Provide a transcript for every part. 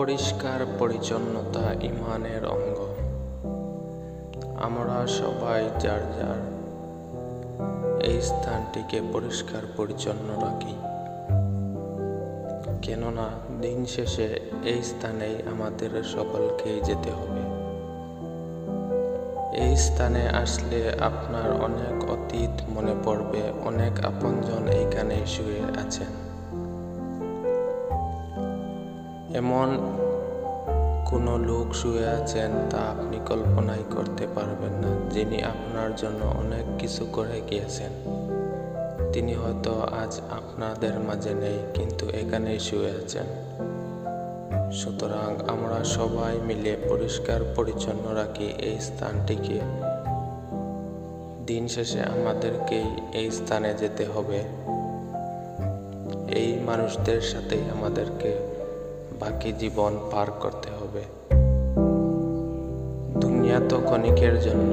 পরিষ্কার পরিচ্ছন্নতা ঈমানের অঙ্গ। আমরা সবাই যার যার এই স্থানটিকে পরিষ্কার পরিচ্ছন্ন রাখি, কেননা দিন শেষে এই স্থানেই আমাদের সকলকেই যেতে হবে। এই স্থানে আসলে আপনার অনেক অতীত মনে পড়বে, অনেক আপনজন এইখানেই শুয়ে আছেন। এমন কোনো লোক শুয়ে আছেন তা আপনি কল্পনাই করতে পারবেন না, যিনি আপনার জন্য অনেক কিছু করে গিয়েছেন। তিনি হয়তো আজ আপনাদের মাঝে নেই, কিন্তু এখানেই শুয়ে আছেন। সুতরাং আমরা সবাই মিলে পরিষ্কার পরিচ্ছন্ন রাখি এই স্থানটিকে। দিন শেষে আমাদেরকেই এই স্থানে যেতে হবে। এই মানুষদের সাথেই আমাদেরকে বাকি জীবন পার করতে হবে। দুনিয়া তো ক্ষণিকের জন্য।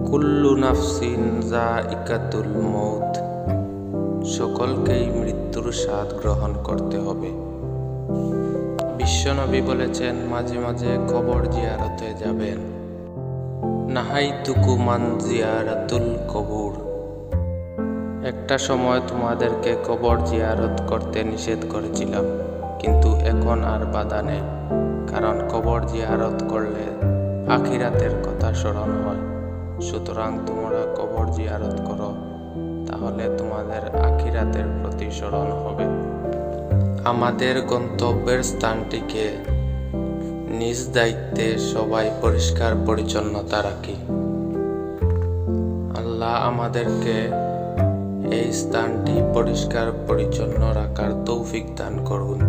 কুল্লু নাফসিন যায়িকাতুল মউত, সকলকেই মৃত্যুর স্বাদ গ্রহণ করতে হবে। বিশ্বনবী বলেছেন, মাঝে মাঝে কবর জিয়ারতে যাবেন। নাহাইতুকুম আন জিয়ারাতুল কবুর, একটা সময় তোমাদেরকে কবর জিয়ারত করতে নিষেধ করেছিলাম, কিন্তু এখন আর বাধা নেই, কারণ কবর জিয়ারত করলে আখিরাতের কথা স্মরণ হয়। সুতরাং তোমরা কবর জিয়ারত করো, তাহলে তোমাদের আখিরাতের প্রতি স্মরণ হবে। আমাদের গন্তব্যের স্থানটিকে নিজ দায়িত্বে সবাই পরিষ্কার পরিচ্ছন্নতা রাখি। আল্লাহ আমাদেরকে এই স্থানটি পরিষ্কার পরিচ্ছন্ন রাখার তৌফিক দান করুন।